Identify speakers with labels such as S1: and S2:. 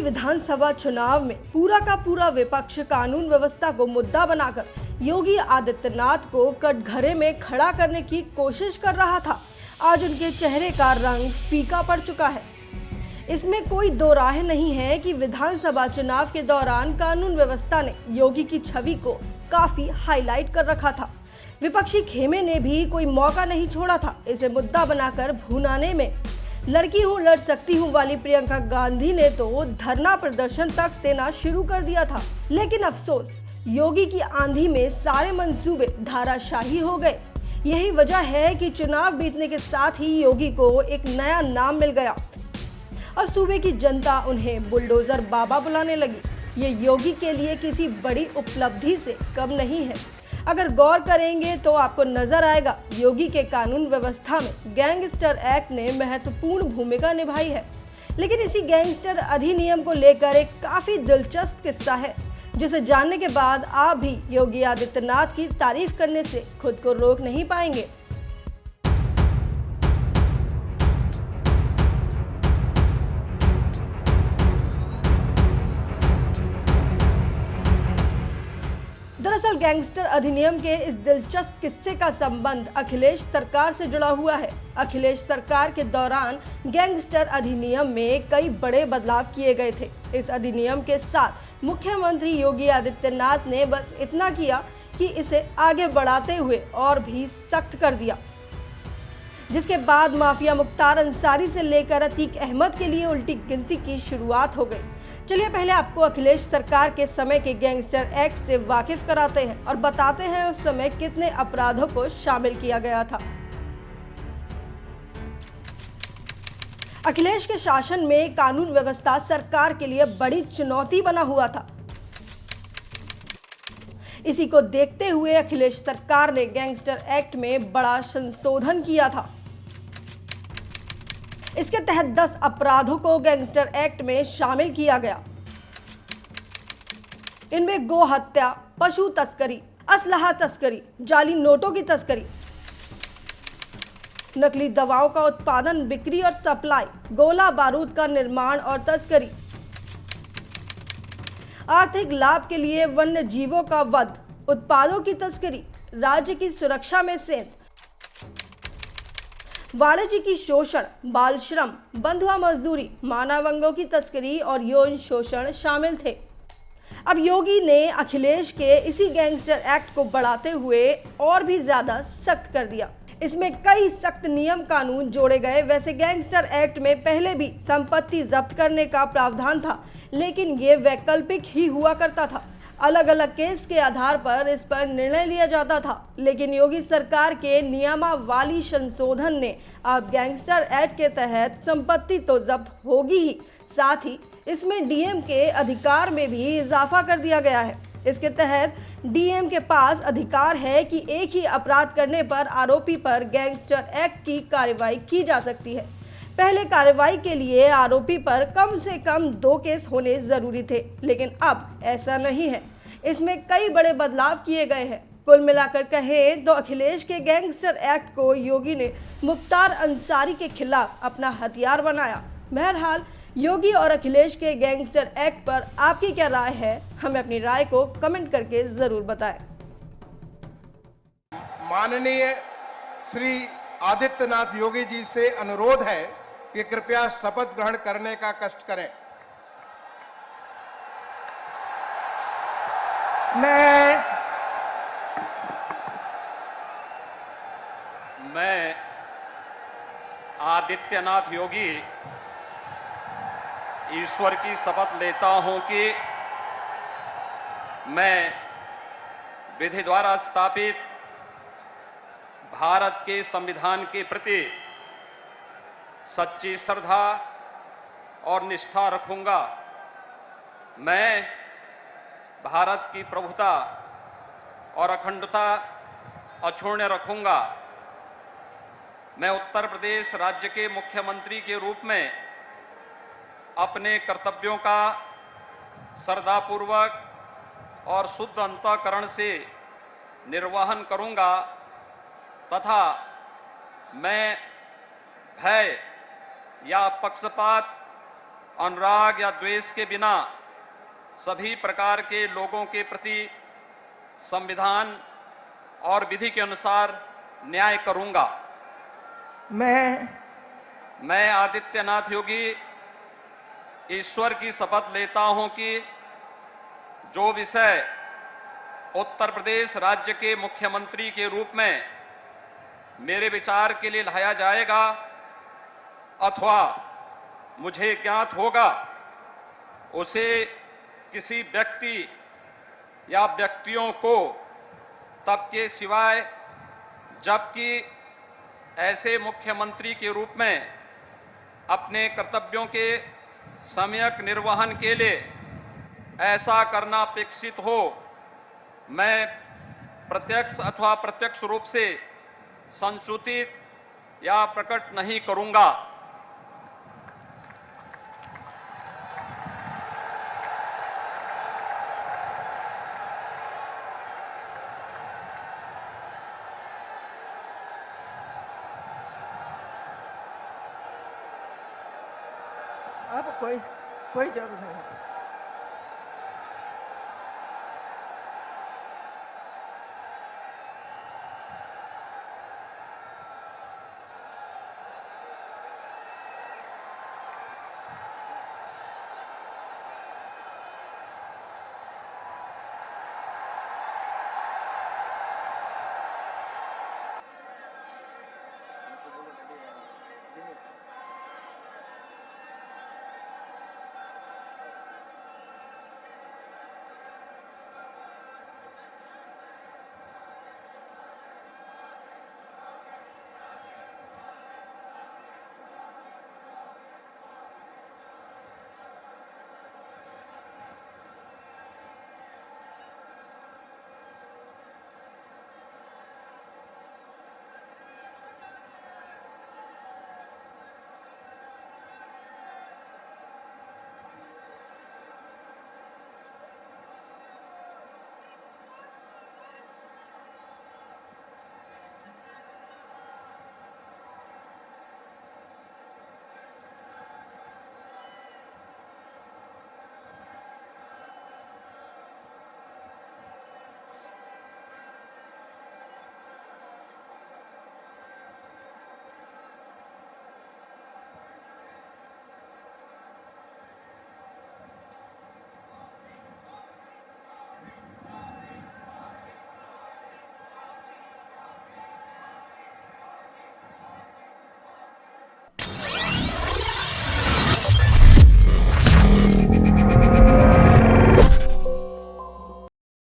S1: विधानसभा चुनाव में पूरा का पूरा विपक्ष कानून व्यवस्था को मुद्दा बनाकर योगी आदित्यनाथ को कटघरे में खड़ा करने की कोशिश कर रहा था। आज उनके चेहरे का रंग फीका पड़ चुका है। इसमें कोई दो राह नहीं है कि विधानसभा चुनाव के दौरान कानून व्यवस्था ने योगी की छवि को काफी हाईलाइट कर रखा था। विपक्षी खेमे ने भी कोई मौका नहीं छोड़ा था इसे मुद्दा बनाकर भुनाने में। लड़की हूँ लड़ सकती हूँ वाली प्रियंका गांधी ने तो धरना प्रदर्शन तक देना शुरू कर दिया था। लेकिन अफसोस, योगी की आंधी में सारे मंसूबे धाराशाही हो गए। यही वजह है कि चुनाव बीतने के साथ ही योगी को एक नया नाम मिल गया और सूबे की जनता उन्हें बुलडोजर बाबा बुलाने लगी। ये योगी के लिए किसी बड़ी उपलब्धि से कम नहीं है। अगर गौर करेंगे तो आपको नजर आएगा योगी के कानून व्यवस्था में गैंगस्टर एक्ट ने महत्वपूर्ण भूमिका निभाई है। लेकिन इसी गैंगस्टर अधिनियम को लेकर एक काफी दिलचस्प किस्सा है जिसे जानने के बाद आप भी योगी आदित्यनाथ की तारीफ करने से खुद को रोक नहीं पाएंगे। दरअसल गैंगस्टर अधिनियम के इस दिलचस्प किस्से का संबंध अखिलेश सरकार से जुड़ा हुआ है। अखिलेश सरकार के दौरान गैंगस्टर अधिनियम में कई बड़े बदलाव किए गए थे। इस अधिनियम के साथ मुख्यमंत्री योगी आदित्यनाथ ने बस इतना किया कि इसे आगे बढ़ाते हुए और भी सख्त कर दिया, जिसके बाद माफिया मुख्तार अंसारी से लेकर अतीक अहमद के लिए उल्टी गिनती की शुरुआत हो गई। चलिए पहले आपको अखिलेश सरकार के समय के गैंगस्टर एक्ट से वाकिफ कराते हैं और बताते हैं उस समय कितने अपराधों को शामिल किया गया था। अखिलेश के शासन में कानून व्यवस्था सरकार के लिए बड़ी चुनौती बना हुआ था। इसी को देखते हुए अखिलेश सरकार ने गैंगस्टर एक्ट में बड़ा संशोधन किया था। इसके तहत 10 अपराधों को गैंगस्टर एक्ट में शामिल किया गया। इनमें गो हत्या, पशु तस्करी, असलहा तस्करी, जाली नोटों की तस्करी, नकली दवाओं का उत्पादन, बिक्री और सप्लाई, गोला बारूद का निर्माण और तस्करी, आर्थिक लाभ के लिए वन्य जीवों का वध, उत्पादों की तस्करी, राज्य की सुरक्षा में सेंध, वाणिज्य की शोषण, बाल श्रम, बंधुआ मजदूरी, मानव अंगों की तस्करी और यौन शोषण शामिल थे। अब योगी ने अखिलेश के इसी गैंगस्टर एक्ट को बढ़ाते हुए और भी ज्यादा सख्त कर दिया। इसमें कई सख्त नियम कानून जोड़े गए। वैसे गैंगस्टर एक्ट में पहले भी संपत्ति जब्त करने का प्रावधान था, लेकिन ये वैकल्पिक ही हुआ करता था। अलग अलग केस के आधार पर इस पर निर्णय लिया जाता था। लेकिन योगी सरकार के नियमावली संशोधन ने अब गैंगस्टर एक्ट के तहत संपत्ति तो जब्त होगी ही, साथ ही इसमें डीएम के अधिकार में भी इजाफा कर दिया गया है। इसके तहत डीएम के पास अधिकार है कि एक ही अपराध करने पर आरोपी पर गैंगस्टर एक्ट की कार्रवाई की जा सकती है। पहले कार्रवाई के लिए आरोपी पर कम से कम 2 केस होने जरूरी थे, लेकिन अब ऐसा नहीं है। इसमें कई बड़े बदलाव किए गए हैं। कुल मिलाकर कहें तो अखिलेश के गैंगस्टर एक्ट को योगी ने मुख्तार अंसारी के खिलाफ अपना हथियार बनाया। बहरहाल योगी और अखिलेश के गैंगस्टर एक्ट पर आपकी क्या राय है? हमें अपनी राय को कमेंट करके जरूर बताएं।
S2: माननीय श्री आदित्यनाथ योगी जी से अनुरोध है कि कृपया शपथ ग्रहण करने का कष्ट करें।
S3: मैं आदित्यनाथ योगी ईश्वर की शपथ लेता हूं कि मैं विधि द्वारा स्थापित भारत के संविधान के प्रति सच्ची श्रद्धा और निष्ठा रखूंगा। मैं भारत की प्रभुता और अखंडता अक्षुण्ण रखूंगा। मैं उत्तर प्रदेश राज्य के मुख्यमंत्री के रूप में अपने कर्तव्यों का श्रद्धापूर्वक और शुद्ध अंतःकरण से निर्वहन करूंगा तथा मैं भय या पक्षपात अनुराग या द्वेष के बिना सभी प्रकार के लोगों के प्रति संविधान और विधि के अनुसार न्याय करूंगा। मैं आदित्यनाथ योगी ईश्वर की शपथ लेता हूं कि जो विषय उत्तर प्रदेश राज्य के मुख्यमंत्री के रूप में मेरे विचार के लिए लाया जाएगा अथवा मुझे ज्ञात होगा, उसे किसी व्यक्ति या व्यक्तियों को तब के सिवाय जबकि ऐसे मुख्यमंत्री के रूप में अपने कर्तव्यों के सम्यक निर्वहन के लिए ऐसा करना अपेक्षित हो, मैं प्रत्यक्ष अथवा प्रत्यक्ष रूप से संसूचित या प्रकट नहीं करूंगा।
S4: अब कोई जरूरत नहीं है।